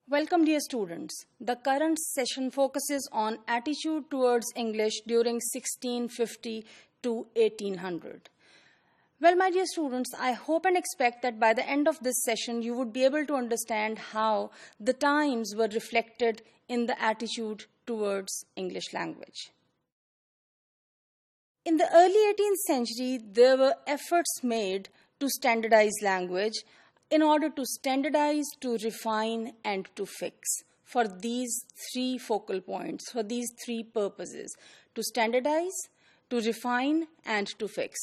Welcome, dear students. The current session focuses on attitude towards English during 1650 to 1800. Well, my dear students, I hope and expect that by the end of this session, you would be able to understand how the times were reflected in the attitude towards English language. In the early 18th century, there were efforts made to standardize language in order to standardize, to refine, and to fix for these three focal points, for these three purposes: to standardize, to refine, and to fix.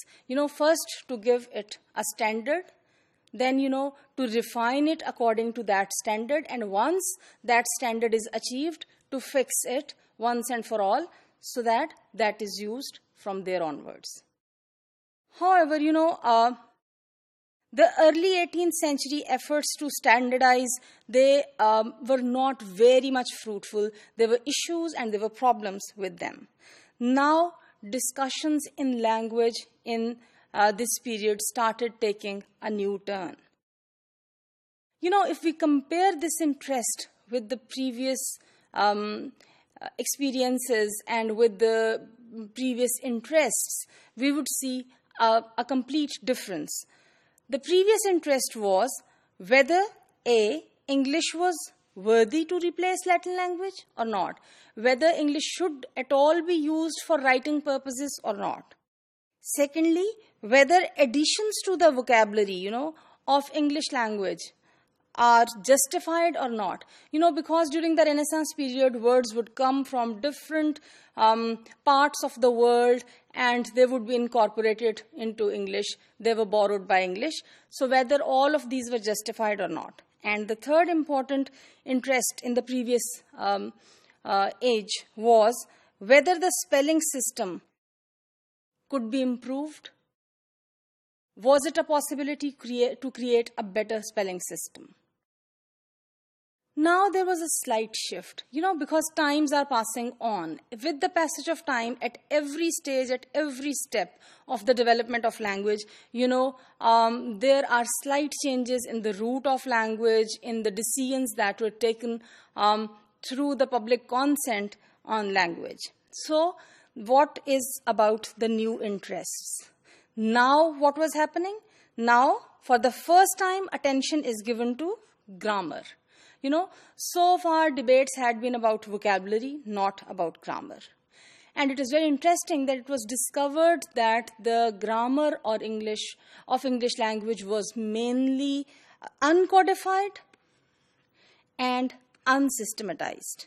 First to give it a standard, then, to refine it according to that standard, and once that standard is achieved, to fix it once and for all so that that is used from there onwards. However, the early 18th century efforts to standardize, they were not very much fruitful. There were issues and there were problems with them. Now, discussions in language in this period started taking a new turn. If we compare this interest with the previous experiences and with the previous interests, we would see a complete difference. The previous interest was whether A, English was worthy to replace Latin language or not, whether English should at all be used for writing purposes or not. Secondly, whether additions to the vocabulary, of English language are justified or not. Because during the Renaissance period, words would come from different parts of the world and they would be incorporated into English. They were borrowed by English. So whether all of these were justified or not. And the third important interest in the previous age was whether the spelling system could be improved. Was it a possibility to create a better spelling system? Now there was a slight shift, because times are passing on. With the passage of time, at every stage, at every step of the development of language, there are slight changes in the root of language, in the decisions that were taken through the public consent on language. So, what is about the new interests? Now, what was happening? Now, for the first time, attention is given to grammar. So far debates had been about vocabulary, not about grammar. And it is very interesting that it was discovered that the grammar of English language was mainly uncodified and unsystematized.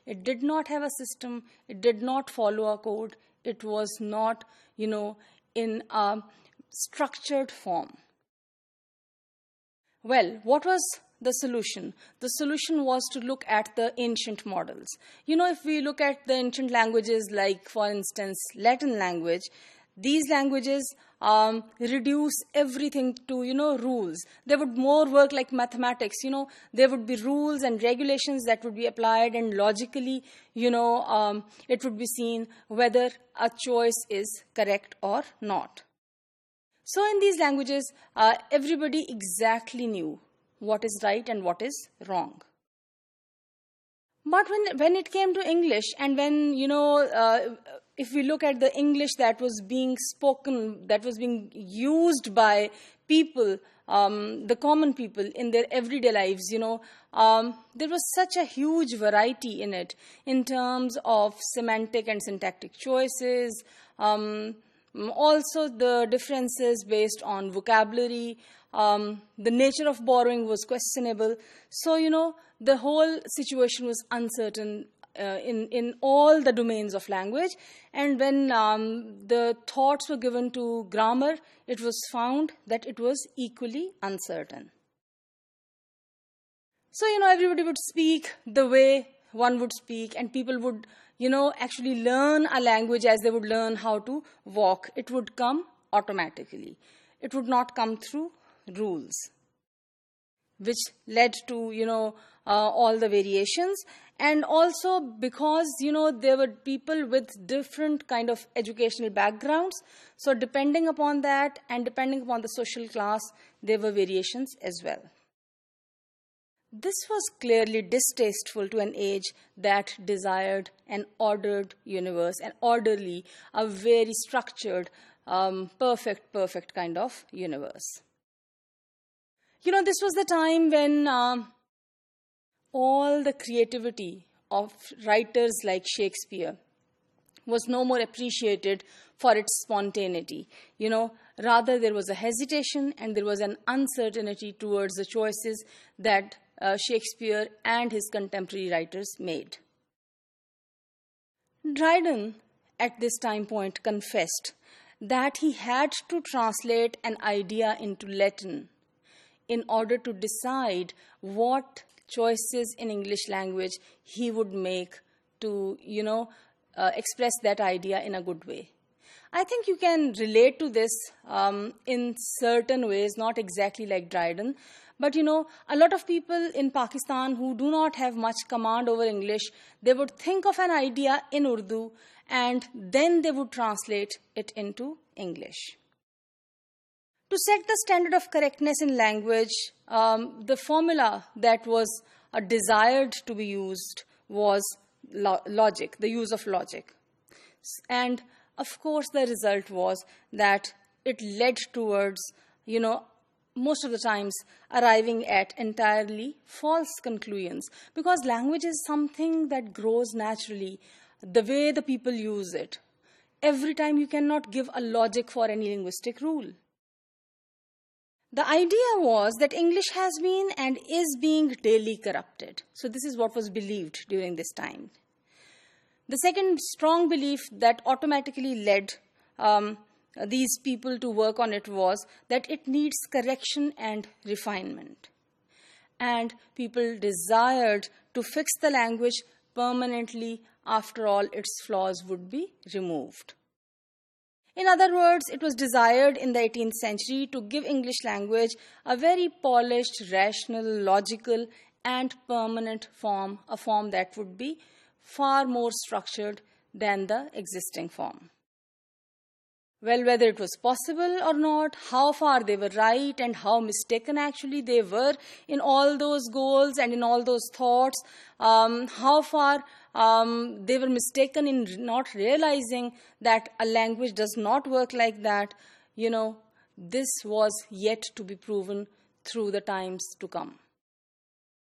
It did not have a system. It did not follow a code. It was not, in a structured form. Well, what was the solution? The solution was to look at the ancient models. If we look at the ancient languages like, for instance, Latin language, these languages reduce everything to, rules. They would more work like mathematics. There would be rules and regulations that would be applied, and logically, it would be seen whether a choice is correct or not. So in these languages, everybody exactly knew what is right and what is wrong. But when it came to English, and when, if we look at the English that was being spoken, that was being used by people, the common people in their everyday lives, there was such a huge variety in it in terms of semantic and syntactic choices, also the differences based on vocabulary. The nature of borrowing was questionable. So, the whole situation was uncertain in all the domains of language. And when the thoughts were given to grammar, it was found that it was equally uncertain. So, everybody would speak the way one would speak, and people would, actually learn a language as they would learn how to walk. It would come automatically. It would not come through rules, which led to, all the variations. And also because, there were people with different kind of educational backgrounds. So depending upon that and depending upon the social class, there were variations as well. This was clearly distasteful to an age that desired an ordered universe, an orderly, a very structured, perfect kind of universe. This was the time when all the creativity of writers like Shakespeare was no more appreciated for its spontaneity. Rather there was a hesitation and there was an uncertainty towards the choices that Shakespeare and his contemporary writers made. Dryden, at this time point, confessed that he had to translate an idea into Latin in order to decide what choices in English language he would make to, express that idea in a good way. I think you can relate to this in certain ways, not exactly like Dryden, but a lot of people in Pakistan who do not have much command over English, they would think of an idea in Urdu and then they would translate it into English. To set the standard of correctness in language, the formula that was desired to be used was logic, the use of logic. And of course, the result was that it led towards, most of the times arriving at entirely false conclusions, because language is something that grows naturally, the way the people use it. Every time you cannot give a logic for any linguistic rule. The idea was that English has been and is being daily corrupted. So this is what was believed during this time. The second strong belief that automatically led these people to work on it was that it needs correction and refinement. And people desired to fix the language permanently. After all, its flaws would be removed. In other words, it was desired in the 18th century to give English language a very polished, rational, logical, and permanent form, a form that would be far more structured than the existing form. Well, whether it was possible or not, how far they were right and how mistaken actually they were in all those goals and in all those thoughts, how far they were mistaken in not realizing that a language does not work like that, this was yet to be proven through the times to come.